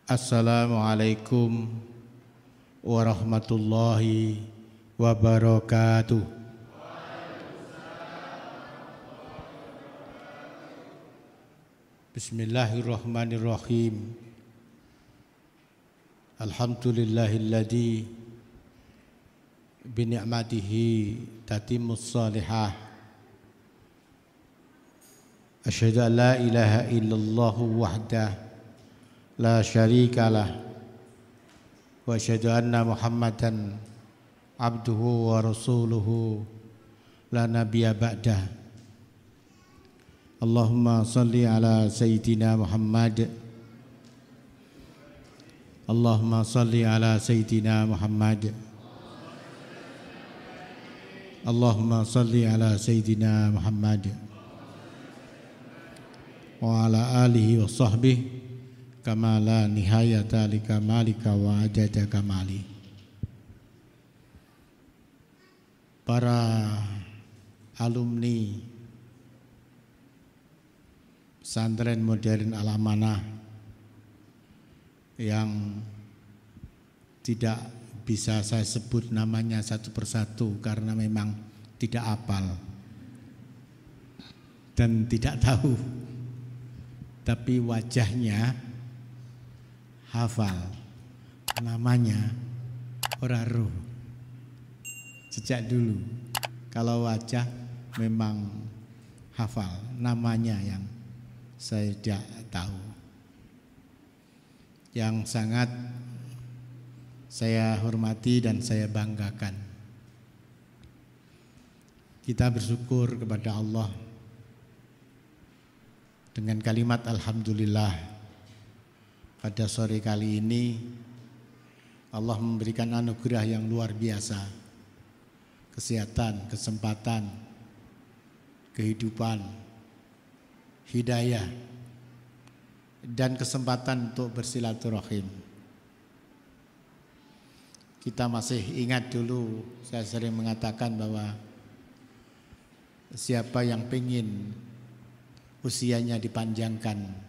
Assalamualaikum warahmatullahi wabarakatuh. Bismillahirrahmanirrahim. Alhamdulillahilladzi bini'matihi tatimmus salihah. Asyhadu an la ilaha illallah wahdah la syarikalah wa asyhadu anna Muhammadan abduhu wa rasuluhu la nabiyya ba'dah. Allahumma salli ala sayyidina Muhammad. Allahumma salli ala sayyidina Muhammad. Allahumma salli ala sayyidina Muhammad wa ala alihi wa sahbihi kama la nihayata li kamalika wa adada kamali. Para alumni pesantren modern Al-Amanah yang tidak bisa saya sebut namanya satu persatu karena memang tidak hafal dan tidak tahu, tapi wajahnya hafal, namanya ora roh. Sejak dulu kalau wajah memang hafal, namanya yang saya tidak tahu. Yang sangat saya hormati dan saya banggakan, kita bersyukur kepada Allah dengan kalimat alhamdulillah. Pada sore kali ini Allah memberikan anugerah yang luar biasa, kesehatan, kesempatan, kehidupan, hidayah, dan kesempatan untuk bersilaturahim. Kita masih ingat dulu, saya sering mengatakan bahwa siapa yang pengen usianya dipanjangkan,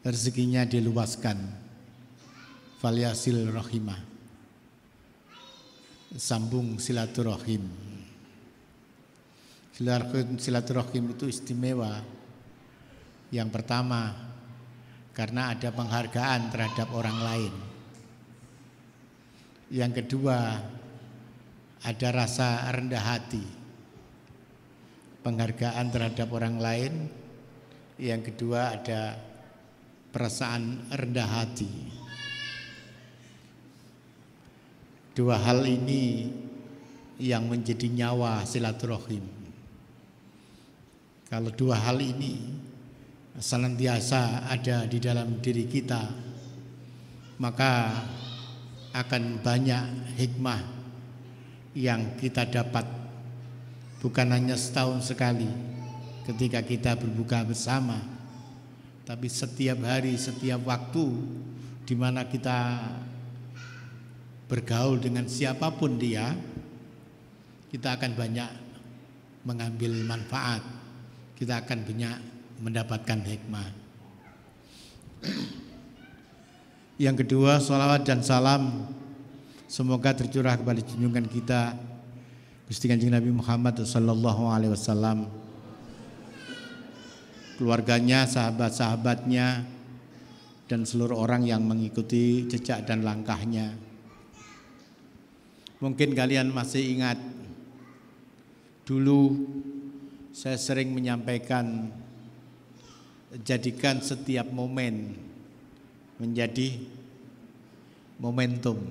rezekinya diluaskan, falyasil rahimah, sambung silaturahim. Silaturahim itu istimewa. Yang pertama, karena ada penghargaan terhadap orang lain. Yang kedua, ada rasa rendah hati, penghargaan terhadap orang lain. Yang kedua, ada perasaan rendah hati. Dua hal ini yang menjadi nyawa silaturahim. Kalau dua hal ini senantiasa ada di dalam diri kita, maka akan banyak hikmah yang kita dapat, bukan hanya setahun sekali ketika kita berbuka bersama, tapi setiap hari, setiap waktu di mana kita bergaul dengan siapapun dia, kita akan banyak mengambil manfaat, kita akan banyak mendapatkan hikmah. Yang kedua, salawat dan salam semoga tercurah kepada junjungan kita Gusti Kanjeng Nabi Muhammad sallallahu alaihi wasallam, keluarganya, sahabat-sahabatnya, dan seluruh orang yang mengikuti jejak dan langkahnya. Mungkin kalian masih ingat, dulu saya sering menyampaikan, jadikan setiap momen menjadi momentum.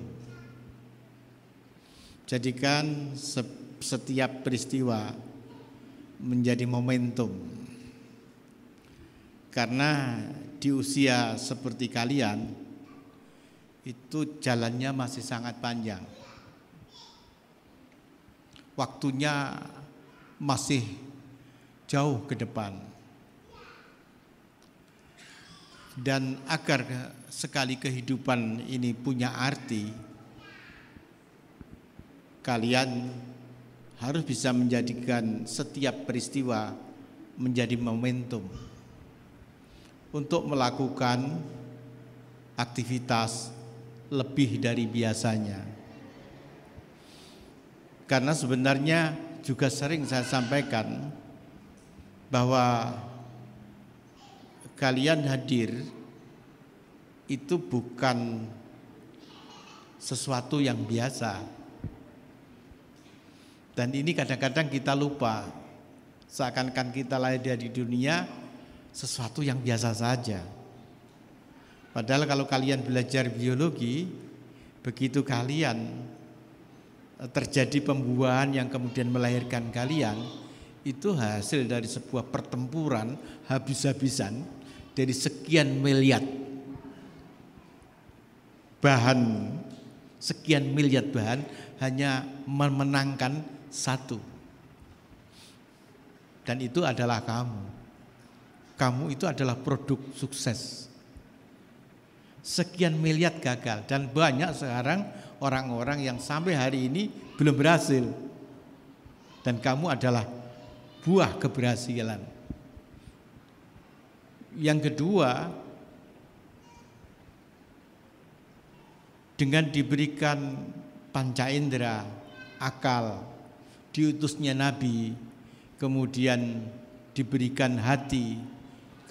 Jadikan setiap peristiwa menjadi momentum. Karena di usia seperti kalian itu jalannya masih sangat panjang. Waktunya masih jauh ke depan. Dan agar sekali kehidupan ini punya arti, kalian harus bisa menjadikan setiap peristiwa menjadi momentum untuk melakukan aktivitas lebih dari biasanya. Karena sebenarnya juga sering saya sampaikan bahwa kalian hadir itu bukan sesuatu yang biasa. Dan ini kadang-kadang kita lupa, seakan-akan kita lahir di dunia sesuatu yang biasa saja. Padahal kalau kalian belajar biologi, begitu kalian terjadi pembuahan yang kemudian melahirkan kalian, itu hasil dari sebuah pertempuran habis-habisan dari sekian miliar bahan, sekian miliar bahan hanya memenangkan satu. Dan itu adalah kamu. Kamu itu adalah produk sukses. Sekian miliar gagal dan banyak sekarang orang-orang yang sampai hari ini belum berhasil. Dan kamu adalah buah keberhasilan. Yang kedua, dengan diberikan panca indera, akal, diutusnya Nabi, kemudian diberikan hati,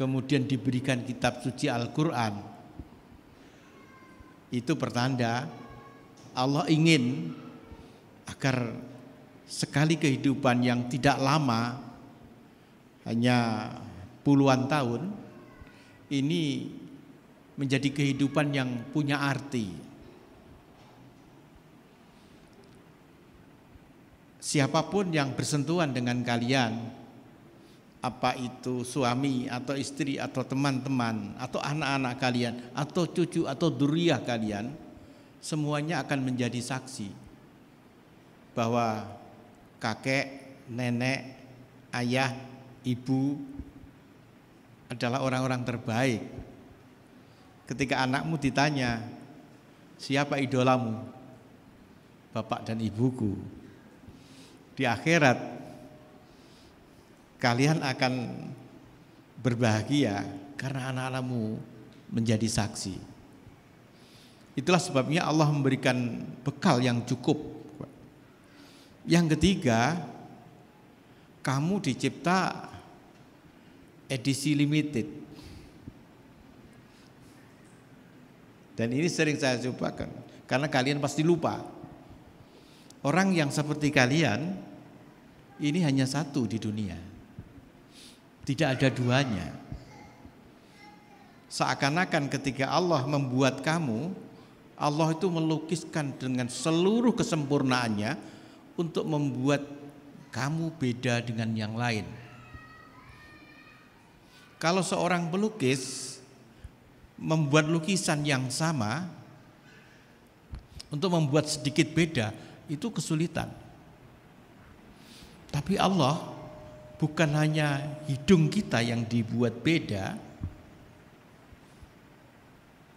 kemudian diberikan kitab suci Al-Quran. Itu pertanda Allah ingin agar sekali kehidupan yang tidak lama, hanya puluhan tahun, ini menjadi kehidupan yang punya arti. Siapapun yang bersentuhan dengan kalian, apa itu suami atau istri atau teman-teman atau anak-anak kalian atau cucu atau dzurriyyah kalian, semuanya akan menjadi saksi bahwa kakek, nenek, ayah, ibu adalah orang-orang terbaik. Ketika anakmu ditanya, siapa idolamu? Bapak dan ibuku. Di akhirat kalian akan berbahagia karena anak-anakmu menjadi saksi. Itulah sebabnya Allah memberikan bekal yang cukup. Yang ketiga, kamu dicipta edisi limited. Dan ini sering saya cobakan karena kalian pasti lupa. Orang yang seperti kalian ini hanya satu di dunia. Tidak ada duanya. Seakan-akan ketika Allah membuat kamu, Allah itu melukiskan dengan seluruh kesempurnaannya untuk membuat kamu beda dengan yang lain. Kalau seorang pelukis membuat lukisan yang sama, untuk membuat sedikit beda, itu kesulitan. Tapi Allah bukan hanya hidung kita yang dibuat beda,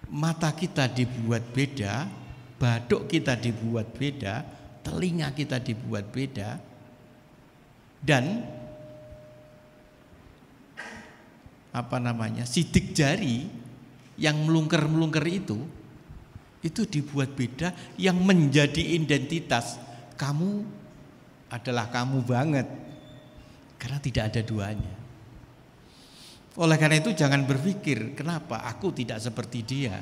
mata kita dibuat beda, batuk kita dibuat beda, telinga kita dibuat beda, dan sidik jari yang melungker-melungker itu dibuat beda, yang menjadi identitas kamu adalah kamu banget, karena tidak ada duanya. Oleh karena itu jangan berpikir kenapa aku tidak seperti dia.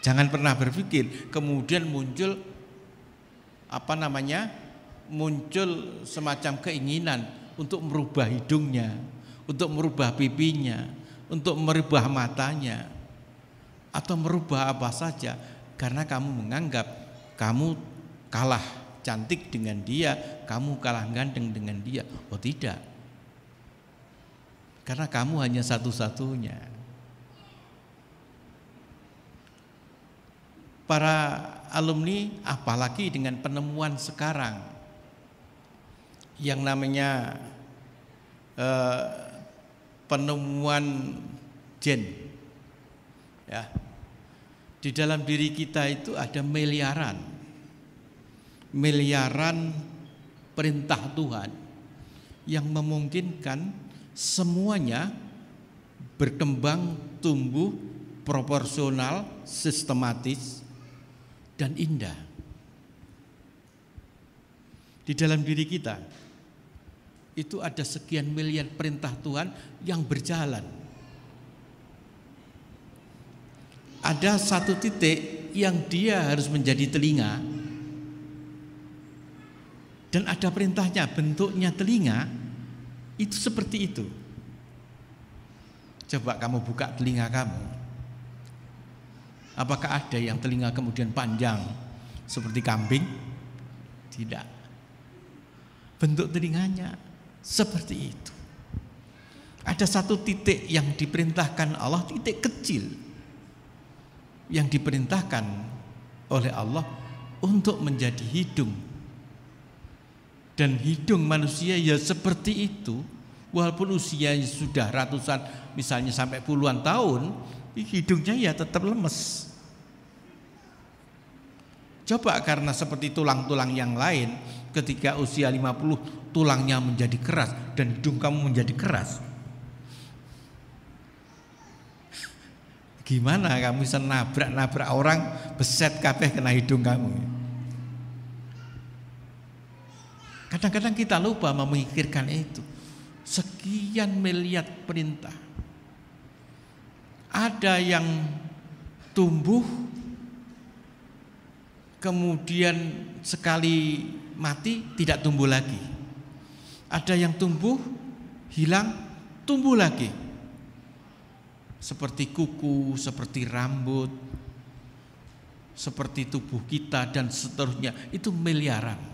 Jangan pernah berpikir kemudian muncul muncul semacam keinginan untuk merubah hidungnya, untuk merubah pipinya, untuk merubah matanya, atau merubah apa saja karena kamu menganggap kamu kalah cantik dengan dia, kamu kalah ganteng dengan dia. Oh tidak, karena kamu hanya satu-satunya. Para alumni, apalagi dengan penemuan sekarang yang namanya penemuan gen, ya, di dalam diri kita itu ada miliaran perintah Tuhan yang memungkinkan semuanya berkembang, tumbuh, proporsional, sistematis, dan indah. Di dalam diri kita itu ada sekian miliar perintah Tuhan yang berjalan. Ada satu titik yang dia harus menjadi telinga, dan ada perintahnya, bentuknya telinga itu seperti itu. Coba kamu buka telinga kamu, apakah ada yang telinga kemudian panjang seperti kambing? Tidak. Bentuk telinganya seperti itu. Ada satu titik yang diperintahkan Allah, titik kecil yang diperintahkan oleh Allah untuk menjadi hidung. Dan hidung manusia ya seperti itu, walaupun usianya sudah ratusan, misalnya sampai puluhan tahun, hidungnya ya tetap lemes. Coba karena seperti tulang-tulang yang lain, ketika usia 50 tulangnya menjadi keras dan hidung kamu menjadi keras, gimana kamu bisa nabrak orang, beset kabeh kena hidung kamu? Kadang-kadang kita lupa memikirkan itu. Sekian miliar perintah. Ada yang tumbuh, kemudian sekali mati tidak tumbuh lagi. Ada yang tumbuh, hilang, tumbuh lagi. Seperti kuku, seperti rambut, seperti tubuh kita dan seterusnya. Itu miliaran.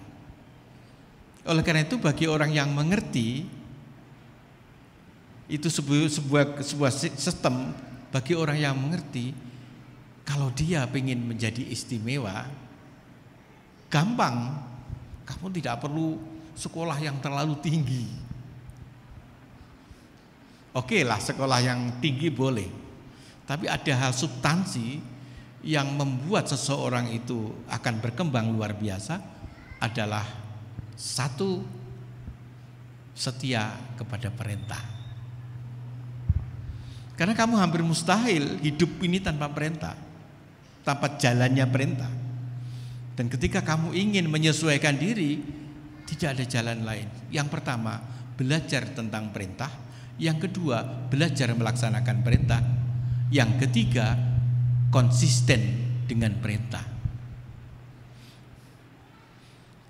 Oleh karena itu bagi orang yang mengerti, itu sebuah sistem bagi orang yang mengerti. Kalau dia ingin menjadi istimewa, gampang. Kamu tidak perlu sekolah yang terlalu tinggi. Oke lah, sekolah yang tinggi boleh, tapi ada hal substansi yang membuat seseorang itu akan berkembang luar biasa adalah satu, setia kepada perintah. Karena kamu hampir mustahil hidup ini tanpa perintah, tanpa jalannya perintah. Dan ketika kamu ingin menyesuaikan diri, tidak ada jalan lain. Yang pertama, belajar tentang perintah. Yang kedua, belajar melaksanakan perintah. Yang ketiga, konsisten dengan perintah.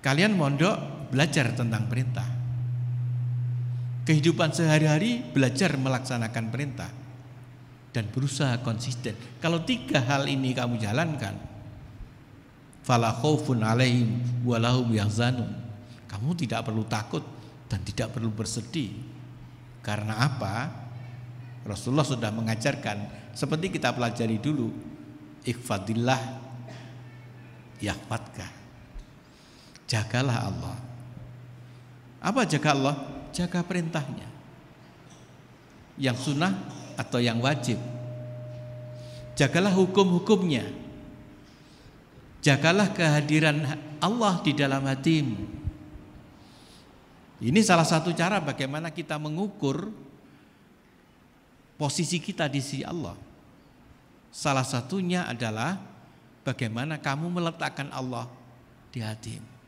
Kalian mondok belajar tentang perintah. Kehidupan sehari-hari belajar melaksanakan perintah dan berusaha konsisten. Kalau tiga hal ini kamu jalankan, fala khaufun alaihim walahum yahzanun. Kamu tidak perlu takut dan tidak perlu bersedih. Karena apa? Rasulullah sudah mengajarkan, seperti kita pelajari dulu, ikhfadillah yahfadka. Jagalah Allah. Apa jaga Allah? Jaga perintahnya, yang sunnah atau yang wajib. Jagalah hukum-hukumnya. Jagalah kehadiran Allah di dalam hatimu. Ini salah satu cara bagaimana kita mengukur posisi kita di sisi Allah. Salah satunya adalah bagaimana kamu meletakkan Allah di hatimu.